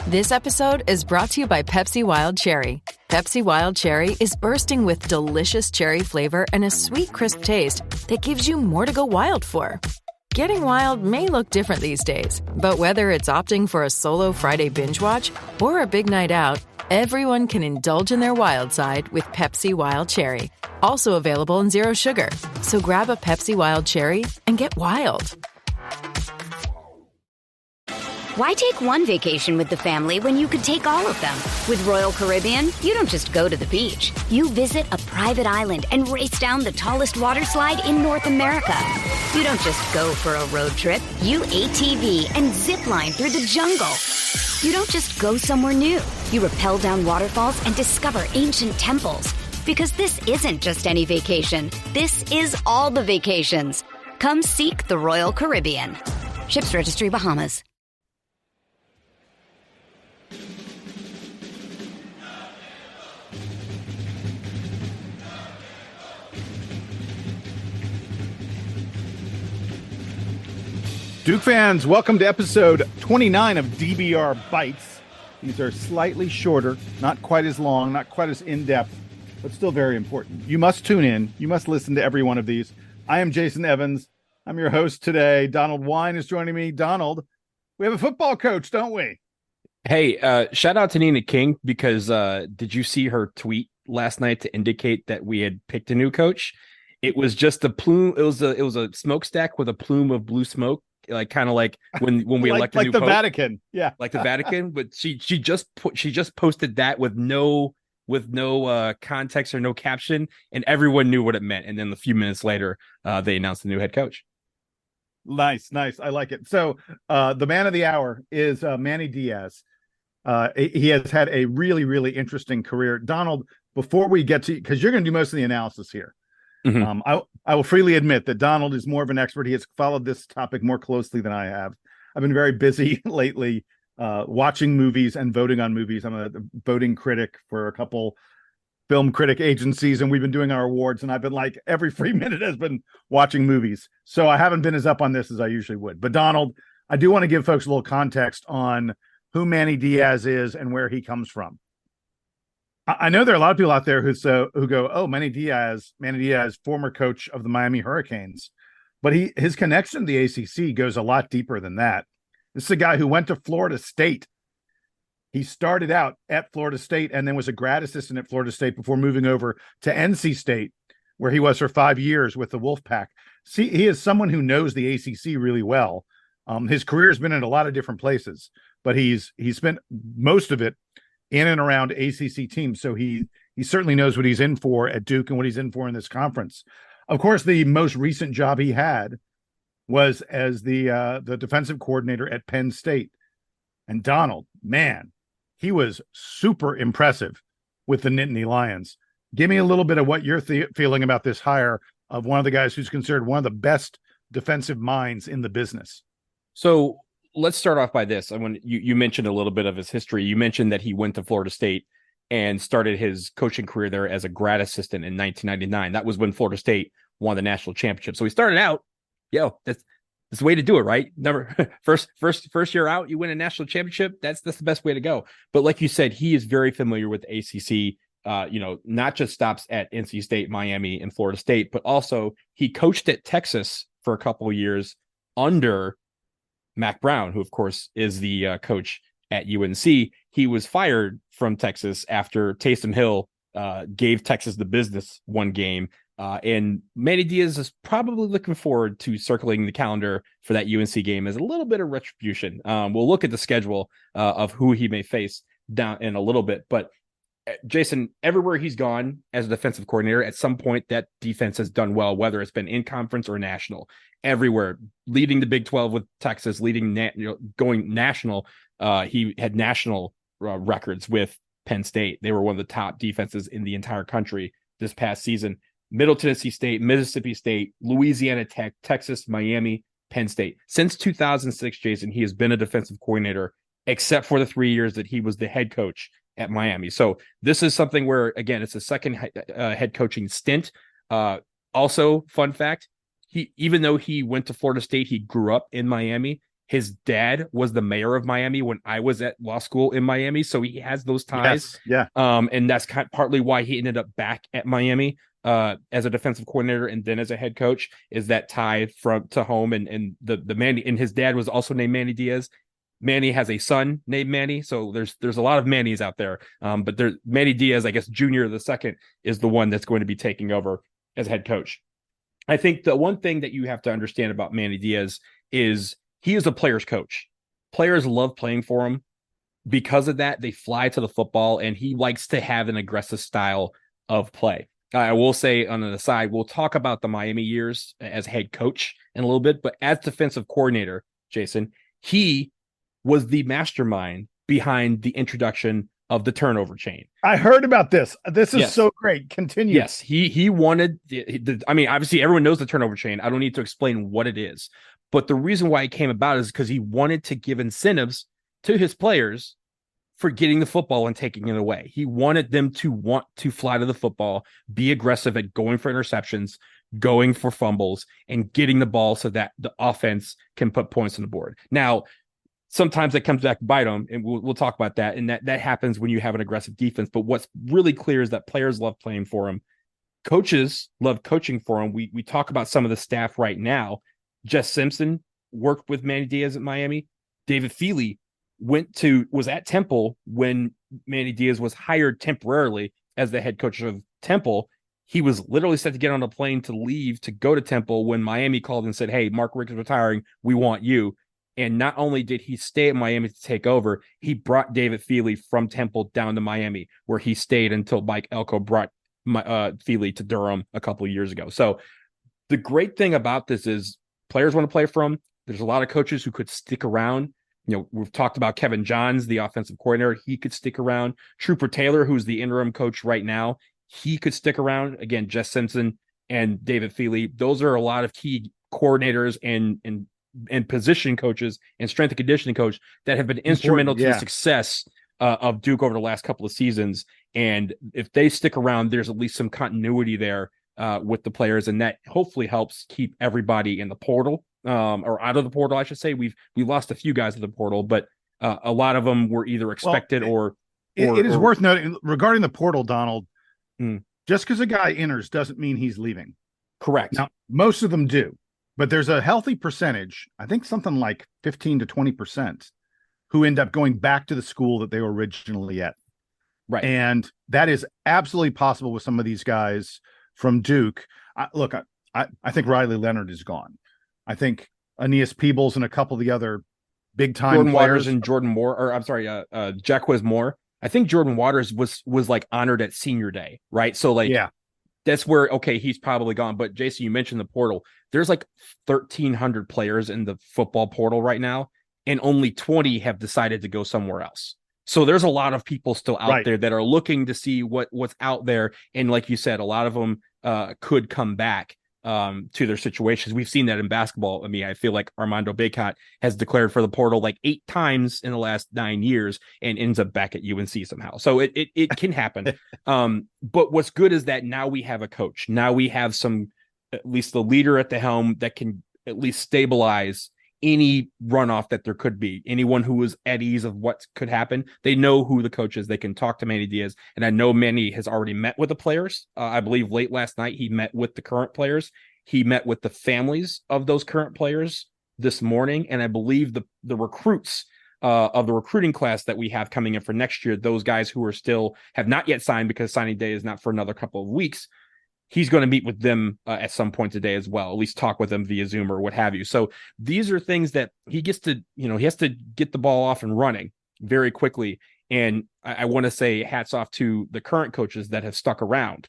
This episode is brought to you by Pepsi Wild Cherry. Pepsi Wild Cherry is bursting with delicious cherry flavor and a sweet, crisp taste that gives you more to go wild for. Getting wild may look different these days, but whether it's opting for a solo Friday binge watch or a big night out, everyone can indulge in their wild side with Pepsi Wild Cherry. Also available in Zero Sugar. So grab a Pepsi Wild Cherry and get wild. Why take one vacation with the family when you could take all of them? With Royal Caribbean, you don't just go to the beach. You visit a private island and race down the tallest water slide in North America. You don't just go for a road trip. You ATV and zip line through the jungle. You don't just go somewhere new. You rappel down waterfalls and discover ancient temples. Because this isn't just any vacation. This is all the vacations. Come seek the Royal Caribbean. Ships Registry, Bahamas. Duke fans, welcome to episode 29 of DBR Bites. These are slightly shorter, not quite as long, not quite as in-depth, but still very important. You must tune in. You must listen to every one of these. I am Jason Evans. I'm your host today. Donald Wine is joining me. Donald, we have a football coach, don't we? Hey, shout out to Nina King because did you see her tweet last night to indicate that we had picked a new coach? It was just a plume. It was a smokestack with a plume of blue smoke. Like kind of like when we elect a new the pope. Vatican, yeah, like the Vatican. But she just posted that with no context or no caption, and everyone knew what it meant. And then a few minutes later, they announced the new head coach. Nice, I like it. So the man of the hour is Manny Diaz. He has had a really, really interesting career. Donald, before we get to, because you're going to do most of the analysis here. Mm-hmm. I will freely admit that Donald is more of an expert. He has followed this topic more closely than I have. I've been very busy lately watching movies and voting on movies. I'm a voting critic for a couple film critic agencies, and we've been doing our awards, and I've been like every free minute has been watching movies. So I haven't been as up on this as I usually would. But Donald, I do want to give folks a little context on who Manny Diaz is and where he comes from. I know there are a lot of people out there who go, oh, Manny Diaz, former coach of the Miami Hurricanes. But his connection to the ACC goes a lot deeper than that. This is a guy who went to Florida State. He started out at Florida State and then was a grad assistant at Florida State before moving over to NC State, where he was for 5 years with the Wolfpack. See, he is someone who knows the ACC really well. His career has been in a lot of different places, but he's spent most of it in and around ACC teams. So he certainly knows what he's in for at Duke and what he's in for in this conference. Of course, the most recent job he had was as the defensive coordinator at Penn State. And Donald, man, he was super impressive with the Nittany Lions. Give me a little bit of what you're feeling about this hire of one of the guys who's considered one of the best defensive minds in the business. So let's start off by this. When you mentioned a little bit of his history, you mentioned that he went to Florida State and started his coaching career there as a grad assistant in 1999. That was when Florida State won the national championship. So he started out, that's the way to do it, right? First year out, you win a national championship. That's the best way to go. But like you said, he is very familiar with the ACC. Not just stops at NC State, Miami, and Florida State, but also he coached at Texas for a couple of years under Mac Brown, who of course is the coach at UNC. He was fired from Texas after Taysom Hill gave Texas the business one game. And Manny Diaz is probably looking forward to circling the calendar for that UNC game as a little bit of retribution. We'll look at the schedule of who he may face down in a little bit. But Jason, everywhere he's gone as a defensive coordinator, at some point that defense has done well, whether it's been in conference or national. Everywhere, leading the Big 12 with Texas, going national. He had national records with Penn State. They were one of the top defenses in the entire country this past season. Middle Tennessee State, Mississippi State, Louisiana Tech, Texas, Miami, Penn State. Since 2006, Jason, he has been a defensive coordinator, except for the 3 years that he was the head coach at Miami. So this is something where, again, it's a second head coaching stint. Also, fun fact, even though he went to Florida State, he grew up in Miami. His dad was the mayor of Miami when I was at law school in Miami, so he has those ties. Yes. Yeah. And that's partly why he ended up back at Miami as a defensive coordinator and then as a head coach, is that tie to home. And the Manny, and his dad was also named Manny Diaz. Manny has a son named Manny, so there's a lot of Mannys out there. But Manny Diaz, I guess Junior the second, is the one that's going to be taking over as head coach. I think the one thing that you have to understand about Manny Diaz is he is a player's coach. Players love playing for him. Because of that, they fly to the football, and he likes to have an aggressive style of play. I will say on the side, we'll talk about the Miami years as head coach in a little bit, but as defensive coordinator, Jason, he was the mastermind behind the introduction of the turnover chain. I heard about this. This is so great. Continue. Yes, he wanted I mean, obviously everyone knows the turnover chain. I don't need to explain what it is. But the reason why it came about is because he wanted to give incentives to his players for getting the football and taking it away. He wanted them to want to fly to the football, be aggressive at going for interceptions, going for fumbles, and getting the ball so that the offense can put points on the board. Now, sometimes that comes back to bite them, and we'll talk about that. And that happens when you have an aggressive defense. But what's really clear is that players love playing for him. Coaches love coaching for him. We talk about some of the staff right now. Jess Simpson worked with Manny Diaz at Miami. David Feely was at Temple when Manny Diaz was hired temporarily as the head coach of Temple. He was literally set to get on a plane to leave to go to Temple when Miami called and said, "Hey, Mark Richt is retiring. We want you." And not only did he stay at Miami to take over, he brought David Feely from Temple down to Miami, where he stayed until Mike Elko brought Feely to Durham a couple of years ago. So the great thing about this is players want to play for him. There's a lot of coaches who could stick around. You know, we've talked about Kevin Johns, the offensive coordinator. He could stick around. Trooper Taylor, who's the interim coach right now, he could stick around. Again, Jess Simpson and David Feely. Those are a lot of key coordinators and position coaches and strength and conditioning coach that have been instrumental to the success of Duke over the last couple of seasons. And if they stick around, there's at least some continuity there with the players, and that hopefully helps keep everybody in the portal or out of the portal. I should say we lost a few guys to the portal, but a lot of them were either expected or it is worth noting regarding the portal, Donald. Just because a guy enters doesn't mean he's leaving. Correct. Now, most of them do. But there's a healthy percentage, I think something like 15 to 20%, who end up going back to the school that they were originally at. Right. And that is absolutely possible with some of these guys from Duke. I think Riley Leonard is gone. I think Aeneas Peebles and a couple of the other big-time Jordan players. Waters and Jordan Moore, or I'm sorry, Jacquez Moore. I think Jordan Waters was like honored at senior day, right? So that's where, okay, he's probably gone. But Jason, you mentioned the portal. There's like 1,300 players in the football portal right now, and only 20 have decided to go somewhere else. So there's a lot of people still out there that are looking to see what's out there. And like you said, a lot of them could come back to their situations. We've seen that in basketball. I mean, I feel like Armando Bacot has declared for the portal like 8 times in the last 9 years and ends up back at UNC somehow. So it can happen. But what's good is that now we have a coach. Now we have at least the leader at the helm that can at least stabilize any runoff that there could be. Anyone who is at ease of what could happen, they know who the coach is. They can talk to Manny Diaz. And I know Manny has already met with the players. I believe late last night, he met with the current players. He met with the families of those current players this morning. And I believe the recruits of the recruiting class that we have coming in for next year, those guys who are still have not yet signed because signing day is not for another couple of weeks, he's going to meet with them at some point today as well, at least talk with them via Zoom or what have you. So these are things that he gets to, he has to get the ball off and running very quickly. And I want to say hats off to the current coaches that have stuck around,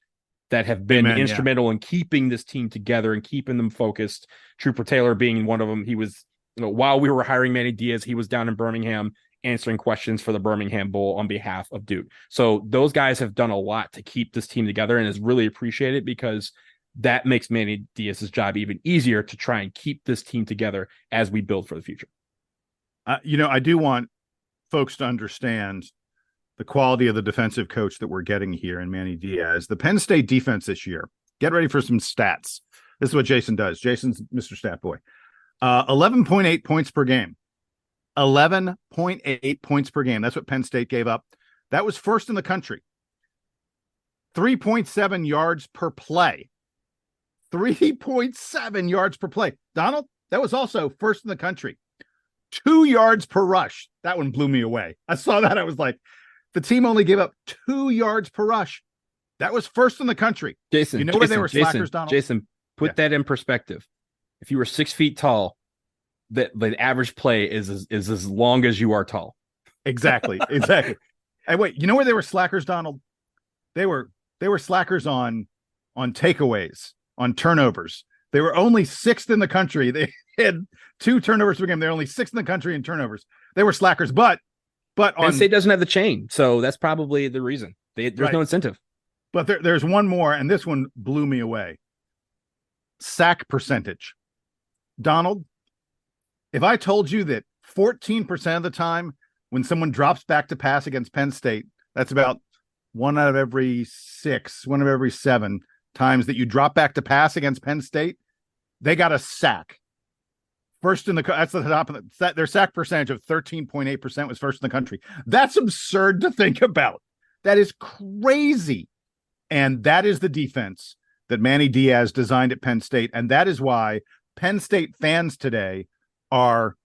that have been instrumental in keeping this team together and keeping them focused. Trooper Taylor being one of them. He was, while we were hiring Manny Diaz, he was down in Birmingham answering questions for the Birmingham Bowl on behalf of Duke. So those guys have done a lot to keep this team together and is really appreciated, because that makes Manny Diaz's job even easier to try and keep this team together as we build for the future. I do want folks to understand the quality of the defensive coach that we're getting here in Manny Diaz. The Penn State defense this year, get ready for some stats. This is what Jason does. Jason's Mr. Stat Boy. 11.8 points per game. 11.8 points per game. That's what Penn State gave up. That was first in the country. 3.7 yards per play. 3.7 yards per play. Donald, that was also first in the country. 2 yards per rush. That one blew me away. I saw that. I was like, the team only gave up 2 yards per rush. That was first in the country. Jason, you know where they were slackers, Donald? Jason, put that in perspective. If you were 6 feet tall, the average play is as long as you are tall. Exactly. And wait, you know where they were slackers, Donald? They were slackers on takeaways, on turnovers. They were only sixth in the country. They had 2 turnovers per game. They're only sixth in the country in turnovers. They were slackers, but Penn State doesn't have the chain, so that's probably the reason. There's no incentive. But there's one more, and this one blew me away. Sack percentage. Donald, if I told you that 14% of the time when someone drops back to pass against Penn State, that's about 1 out of every 6, 1 of every 7 times that you drop back to pass against Penn State, they got a sack. First in the that's the top of their sack percentage of 13.8% was first in the country. That's absurd to think about. That is crazy. And that is the defense that Manny Diaz designed at Penn State. And that is why Penn State fans today are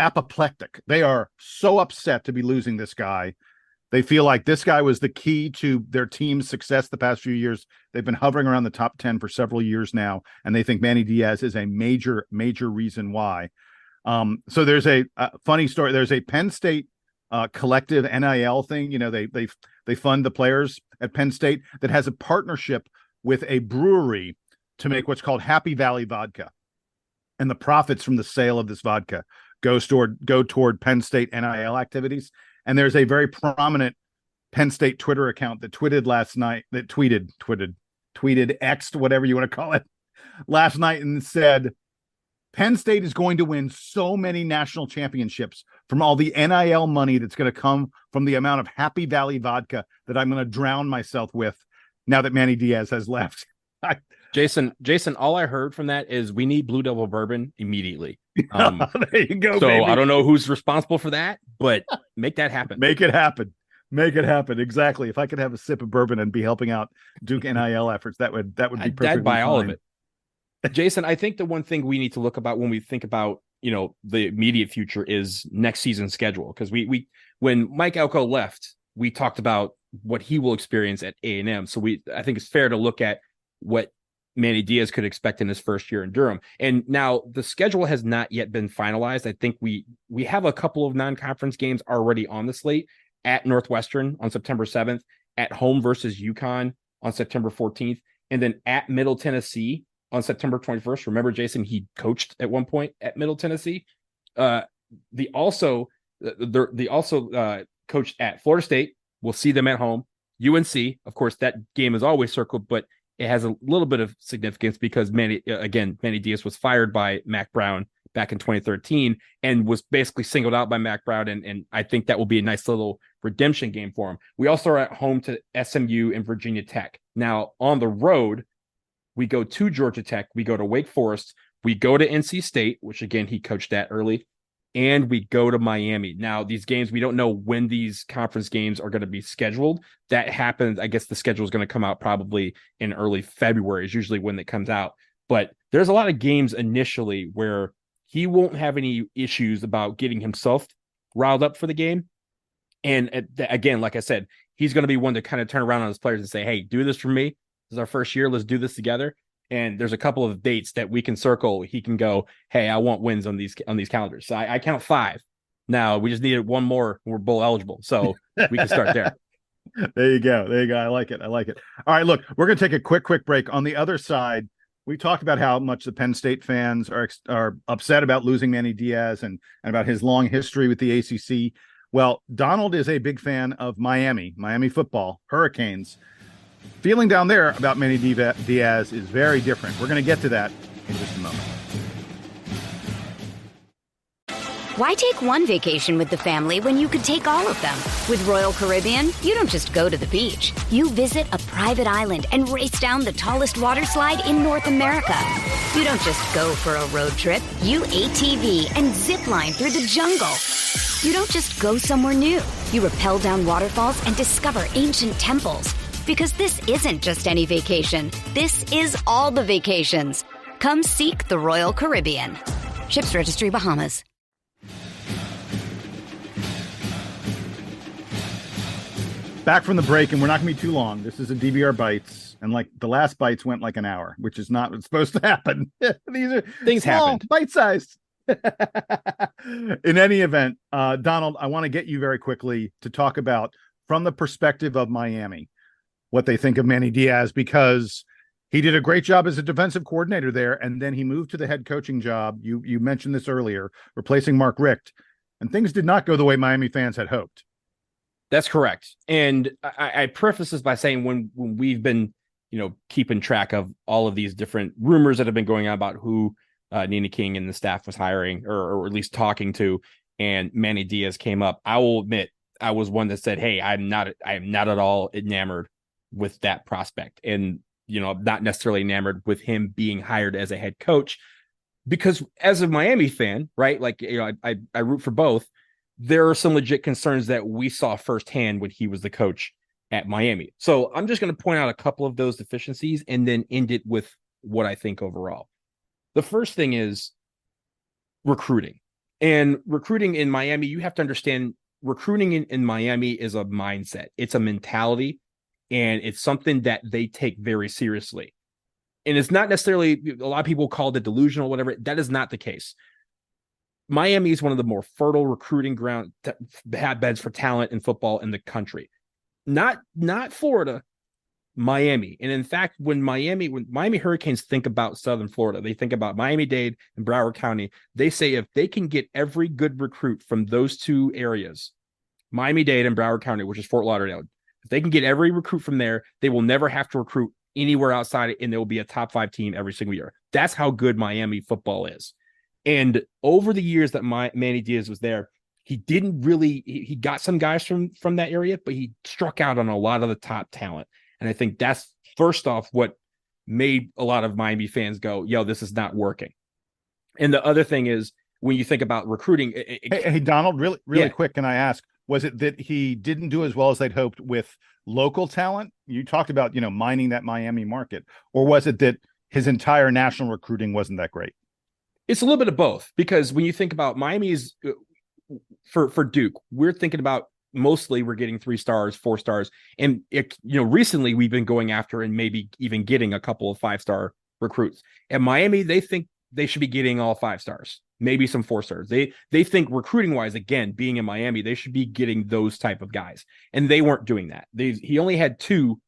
apoplectic. They are so upset to be losing this guy. They feel like this guy was the key to their team's success the past few years. They've been hovering around the top 10 for several years now, and they think Manny Diaz is a major, major reason why. So there's a funny story. There's a Penn State collective NIL thing. You know, they fund the players at Penn State that has a partnership with a brewery to make what's called Happy Valley vodka. And the profits from the sale of this vodka go toward Penn State NIL activities. And there's a very prominent Penn State Twitter account that tweeted last night, that tweeted, X'd, whatever you want to call it, last night, and said, Penn State is going to win so many national championships from all the NIL money that's going to come from the amount of Happy Valley vodka that I'm going to drown myself with now that Manny Diaz has left. Jason, all I heard from that is we need Blue Devil bourbon immediately. There you go. So baby. I don't know who's responsible for that, but make that happen. Make it happen. Exactly. If I could have a sip of bourbon and be helping out Duke NIL efforts, that would be perfectly I'd buy fine. all of it. Jason, I think the one thing we need to look about when we think about, the immediate future is next season's schedule. Because when Mike Elko left, we talked about what he will experience at A&M. So I think it's fair to look at what Manny Diaz could expect in his first year in Durham. And now the schedule has not yet been finalized. I think we have a couple of non-conference games already on the slate: at Northwestern on September 7th, at home versus UConn on September 14th, and then at Middle Tennessee on September 21st. Remember, Jason, he coached at one point at Middle Tennessee. They also coached at Florida State. We'll see them at home. UNC, of course, that game is always circled, but it has a little bit of significance because Manny Diaz was fired by Mac Brown back in 2013 and was basically singled out by Mac Brown. And I think that will be a nice little redemption game for him. We also are at home to SMU and Virginia Tech. Now on the road, we go to Georgia Tech, we go to Wake Forest, we go to NC State, which again, he coached at early, and we go to Miami. Now, these games, we don't know when these conference games are going to be scheduled. That happens. I guess the schedule is going to come out probably in early February is usually when it comes out. But there's a lot of games initially where he won't have any issues about getting himself riled up for the game. And again, like I said, he's going to be one to kind of turn around on his players and say, hey, do this for me. This is our first year. Let's do this together. And there's a couple of dates that we can circle. He can go, hey, I want wins on these calendars. So I count 5. Now we just needed one more. We're bowl eligible. So we can start there. There you go. I like it. All right, look, we're going to take a quick break. On the other side, we talked about how much the Penn State fans are upset about losing Manny Diaz and about his long history with the ACC. Well, Donald is a big fan of Miami football, Hurricanes. Feeling down there about Manny Diaz is very different. We're going to get to that in just a moment. Why take one vacation with the family when you could take all of them? With Royal Caribbean, you don't just go to the beach. You visit a private island and race down the tallest water slide in North America. You don't just go for a road trip. You ATV and zip line through the jungle. You don't just go somewhere new. You rappel down waterfalls and discover ancient temples. Because this isn't just any vacation. This is all the vacations. Come seek the Royal Caribbean. Ships Registry, Bahamas. Back from the break, and we're not going to be too long. This is a DBR Bites, and like the last Bites went like an hour, which is not what's supposed to happen. These are things happen, bite-sized. In any event, Donald, I want to get you very quickly to talk about, from the perspective of Miami, what they think of Manny Diaz, because he did a great job as a defensive coordinator there, and then he moved to the head coaching job. You mentioned this earlier, replacing Mark Richt, and things did not go the way Miami fans had hoped. That's correct. And I preface this by saying when we've been, keeping track of all of these different rumors that have been going on about who Nina King and the staff was hiring or at least talking to, and Manny Diaz came up, I will admit I was one that said, hey, I am not at all enamored with that prospect. And, not necessarily enamored with him being hired as a head coach, because as a Miami fan, right? Like, I root for both. There are some legit concerns that we saw firsthand when he was the coach at Miami. So I'm just going to point out a couple of those deficiencies and then end it with what I think overall. The first thing is recruiting. And recruiting in Miami, you have to understand recruiting in Miami is a mindset. It's a mentality, and it's something that they take very seriously. And it's not necessarily, a lot of people call it delusional, whatever. That is not the case. Miami is one of the more fertile recruiting ground hotbeds for talent in football in the country. Not Florida, Miami. And in fact, when Miami Hurricanes think about Southern Florida, they think about Miami-Dade and Broward County. They say if they can get every good recruit from those two areas, Miami-Dade and Broward County, which is Fort Lauderdale, if they can get every recruit from there, they will never have to recruit anywhere outside it, and there will be a top 5 team every single year. That's how good Miami football is. And over the years that Manny Diaz was there, he didn't really, he got some guys from that area, but he struck out on a lot of the top talent. And I think that's first off what made a lot of Miami fans go, yo, this is not working. And the other thing is, when you think about recruiting. Hey, Donald, really quick, can I ask, was it that he didn't do as well as they'd hoped with local talent? You talked about, mining that Miami market, or was it that his entire national recruiting wasn't that great? It's a little bit of both, because when you think about Miami's for Duke, we're thinking about mostly we're getting 3 stars, 4 stars. And recently we've been going after and maybe even getting a couple of 5-star recruits. At Miami, they think they should be getting all 5 stars, maybe some 4 stars. They think recruiting wise, again, being in Miami, they should be getting those type of guys. And they weren't doing that. He only had 2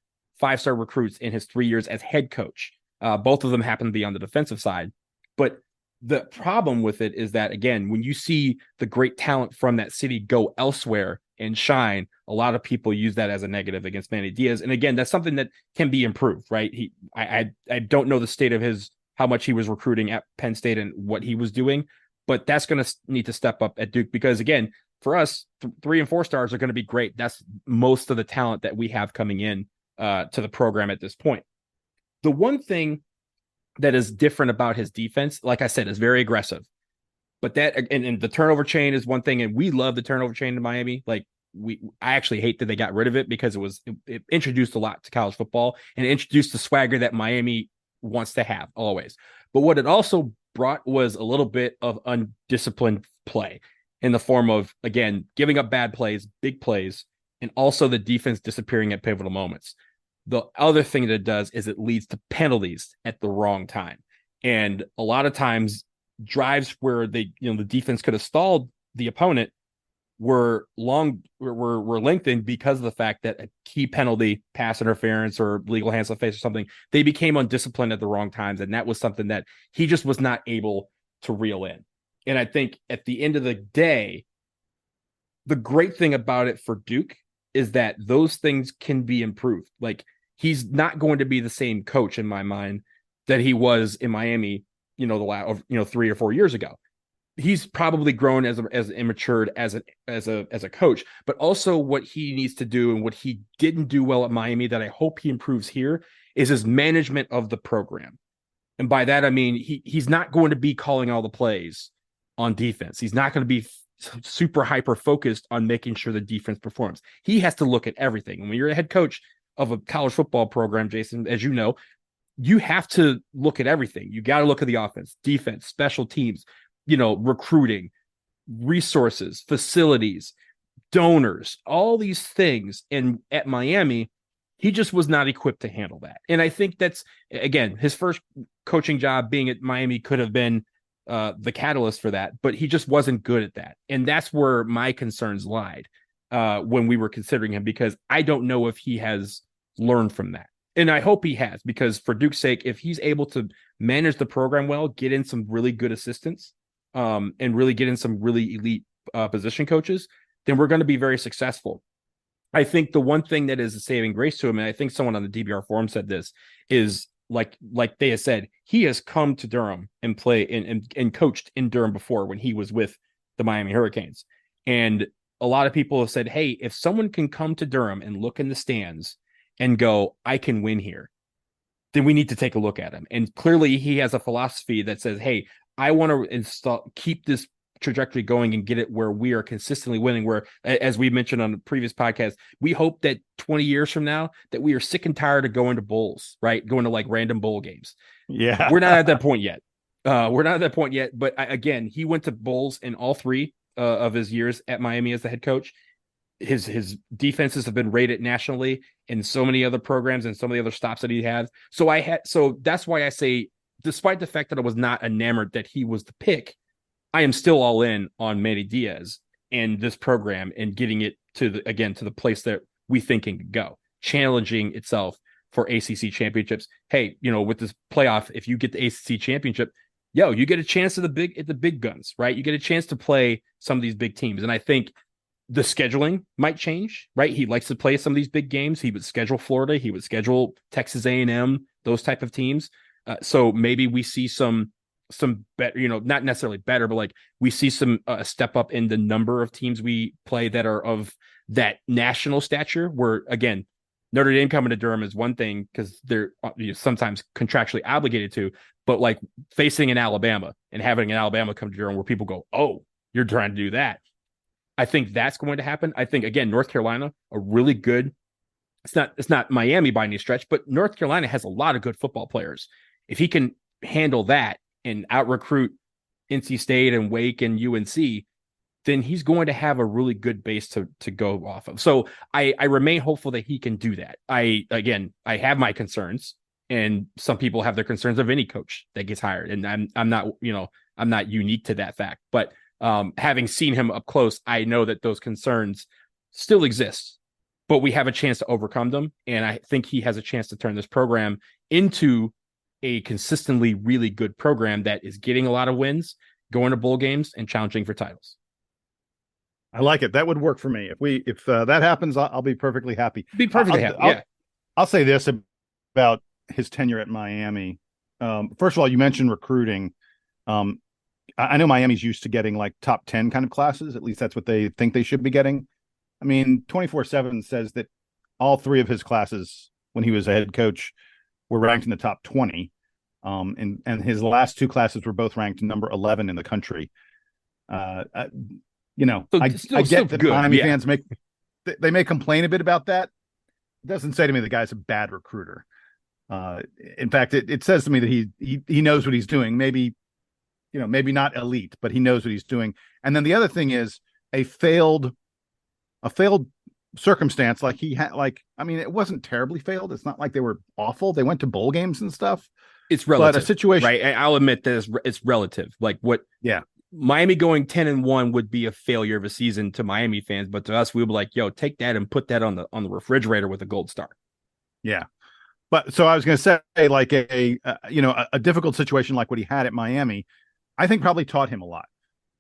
5-star recruits in his 3 years as head coach. Both of them happen to be on the defensive side. But the problem with it is that, again, when you see the great talent from that city go elsewhere and shine, a lot of people use that as a negative against Manny Diaz. And again, that's something that can be improved, right? I don't know the state of how much he was recruiting at Penn State and what he was doing, but that's going to need to step up at Duke, because again, for us, 3 and 4 stars are going to be great. That's most of the talent that we have coming in to the program at this point. The one thing that is different about his defense, like I said, is very aggressive. But that and the turnover chain is one thing, and we love the turnover chain in Miami. Like I actually hate that they got rid of it, because it introduced a lot to college football and it introduced the swagger that Miami wants to have always. But what it also brought was a little bit of undisciplined play in the form of, again, giving up bad plays, big plays, and also the defense disappearing at pivotal moments. The other thing that it does is it leads to penalties at the wrong time. And a lot of times drives where the defense could have stalled the opponent were lengthened because of the fact that a key penalty, pass interference or legal hands to the face or something, they became undisciplined at the wrong times. And that was something that he just was not able to reel in. And I think at the end of the day, the great thing about it for Duke is that those things can be improved. Like, he's not going to be the same coach in my mind that he was in Miami, the last, 3 or 4 years ago. he's probably grown as immatured as a coach, but also what he needs to do and what he didn't do well at Miami that I hope he improves here is his management of the program. And by that, I mean, he's not going to be calling all the plays on defense. He's not going to be super hyper focused on making sure the defense performs. He has to look at everything. And when you're a head coach of a college football program, Jason, as you know, you have to look at everything. You got to look at the offense, defense, special teams, recruiting, resources, facilities, donors, all these things. And at Miami, he just was not equipped to handle that. And I think that's, again, his first coaching job being at Miami could have been the catalyst for that, but he just wasn't good at that. And that's where my concerns lied when we were considering him, because I don't know if he has learned from that. And I hope he has, because for Duke's sake, if he's able to manage the program well, get in some really good assistants, and really get in some really elite position coaches, then we're going to be very successful. I think the one thing that is a saving grace to him, and I think someone on the DBR forum said this, is like they have said, he has come to Durham and play and coached in Durham before when he was with the Miami Hurricanes. And a lot of people have said, hey, if someone can come to Durham and look in the stands and go, I can win here, then we need to take a look at him. And clearly he has a philosophy that says, hey, I want to keep this trajectory going and get it where we are consistently winning, where, as we mentioned on the previous podcast, we hope that 20 years from now that we are sick and tired of going to bowls, right? Going to like random bowl games. Yeah. We're not at that point yet. But again, he went to bowls in all three of his years at Miami as the head coach. His defenses have been rated nationally in so many other programs and some of the other stops that he had. So that's why I say, despite the fact that I was not enamored that he was the pick, I am still all in on Manny Diaz and this program and getting it to the place that we think it can go, challenging itself for ACC championships. Hey, with this playoff, if you get the ACC championship, you get a chance at the big guns, right? You get a chance to play some of these big teams. And I think the scheduling might change, right? He likes to play some of these big games. He would schedule Florida. He would schedule Texas A&M, those type of teams. So maybe we see some better, not necessarily better, but like we see some step up in the number of teams we play that are of that national stature, where again, Notre Dame coming to Durham is one thing because they're sometimes contractually obligated to, but like facing an Alabama and having an Alabama come to Durham where people go, oh, you're trying to do that. I think that's going to happen. I think, again, North Carolina, a really good, it's not Miami by any stretch, but North Carolina has a lot of good football players. If he can handle that and out-recruit NC State and Wake and UNC, then he's going to have a really good base to go off of. So I remain hopeful that he can do that. I have my concerns, and some people have their concerns of any coach that gets hired. And I'm not unique to that fact, but having seen him up close, I know that those concerns still exist, but we have a chance to overcome them. And I think he has a chance to turn this program into a consistently really good program that is getting a lot of wins, going to bowl games, and challenging for titles. I like it. That would work for me. If that happens, I'll be perfectly happy. I'll say this about his tenure at Miami. First of all, you mentioned recruiting. I know Miami's used to getting like top 10 kind of classes. At least that's what they think they should be getting. I mean, 24/7 says that all three of his classes when he was a head coach were ranked in the top 20. And his last two classes were both ranked number 11 in the country. I get that Miami fans may complain a bit about that. It doesn't say to me the guy's a bad recruiter. In fact, it says to me that he knows what he's doing. Maybe not elite, but he knows what he's doing. And then the other thing is a failed circumstance like he had. Like, I mean, it wasn't terribly failed. It's not like they were awful. They went to bowl games and stuff. It's relative, but a situation, right? I'll admit that it's relative. Like what? Yeah. Miami going 10-1 would be a failure of a season to Miami fans, but to us, we would be like, yo, take that and put that on the refrigerator with a gold star. Yeah. But so I was going to say, like a difficult situation like what he had at Miami, I think probably taught him a lot.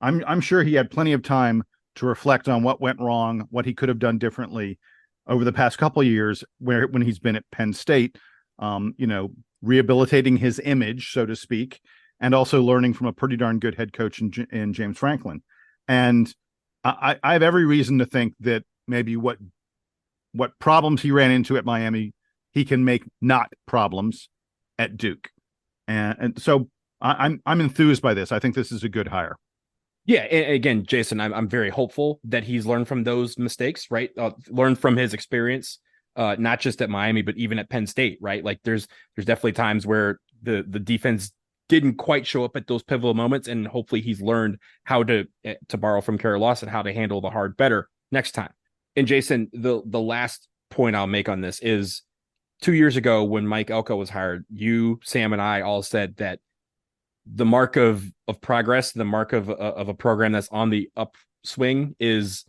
I'm sure he had plenty of time to reflect on what went wrong, what he could have done differently over the past couple of years when he's been at Penn State, rehabilitating his image, so to speak, and also learning from a pretty darn good head coach in James Franklin. And I have every reason to think that maybe what problems he ran into at Miami, he can make not problems at Duke. And so I'm enthused by this. I think this is a good hire. Yeah, and again, Jason, I'm very hopeful that he's learned from those mistakes, right? Learned from his experience, not just at Miami, but even at Penn State, right? Like there's definitely times where the defense didn't quite show up at those pivotal moments, and hopefully he's learned how to borrow from Kerry Lawson, how to handle the hard better next time. And Jason, the last point I'll make on this is 2 years ago when Mike Elko was hired, you, Sam, and I all said that the mark of progress, the mark of a program that's on the upswing is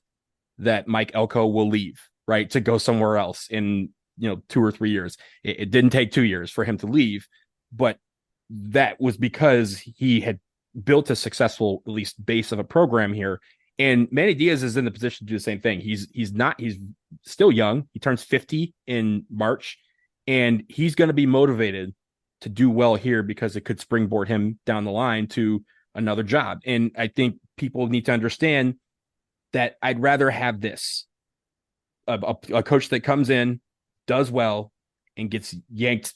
that Mike Elko will leave, right, to go somewhere else in 2 or 3 years. It didn't take 2 years for him to leave, but that was because he had built a successful, at least, base of a program here. And Manny Diaz is in the position to do the same thing. He's still young. He turns 50 in March, and he's going to be motivated to do well here because it could springboard him down the line to another job. And I think people need to understand that I'd rather have this, a coach that comes in, does well, and gets yanked.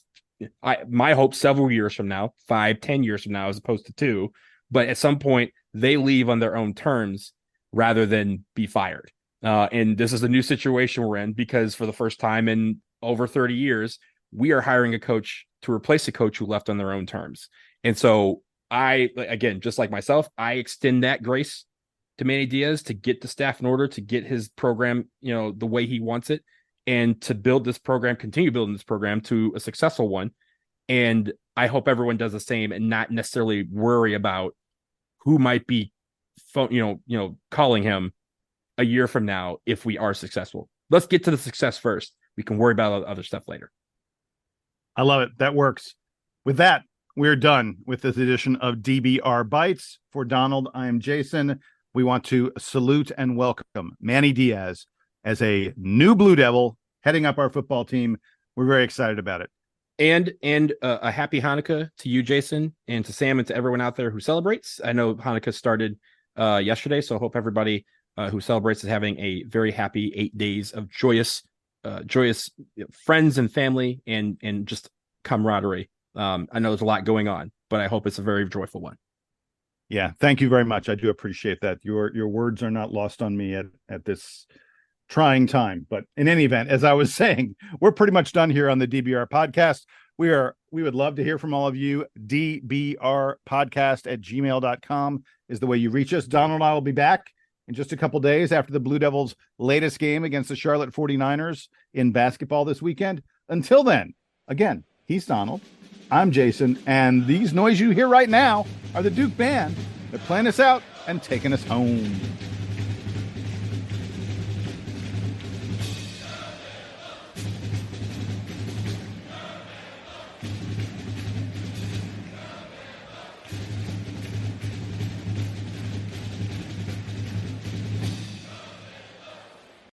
My hope several years from now, 5-10 years from now, as opposed to 2, but at some point they leave on their own terms rather than be fired. And this is a new situation we're in because for the first time in over 30 years, we are hiring a coach to replace a coach who left on their own terms. And so again, just like myself, I extend that grace to Manny Diaz to get the staff in order, to get his program, the way he wants it, and to build this program, continue building this program to a successful one. And I hope everyone does the same and not necessarily worry about who might be, calling him a year from now if we are successful. Let's get to the success first. We can worry about other stuff later. I love it. That works. With that, we're done with this edition of DBR Bites. For Donald, I am Jason. We want to salute and welcome Manny Diaz as a new Blue Devil heading up our football team. We're very excited about it. And a happy Hanukkah to you, Jason, and to Sam, and to everyone out there who celebrates. I know Hanukkah started yesterday, so I hope everybody who celebrates is having a very happy 8 days of joyous friends and family and just camaraderie. I know there's a lot going on, but I hope it's a very joyful one. Yeah, thank you very much. I do appreciate that. Your words are not lost on me at this trying time. But in any event, as I was saying, we're pretty much done here on the DBR podcast. We would love to hear from all of you. dbrpodcast@gmail.com is the way you reach us. Donald and I will be back in just a couple days after the Blue Devils' latest game against the Charlotte 49ers in basketball this weekend. Until then, again, he's Donald, I'm Jason, and these noise you hear right now are the Duke Band. They're playing us out and taking us home.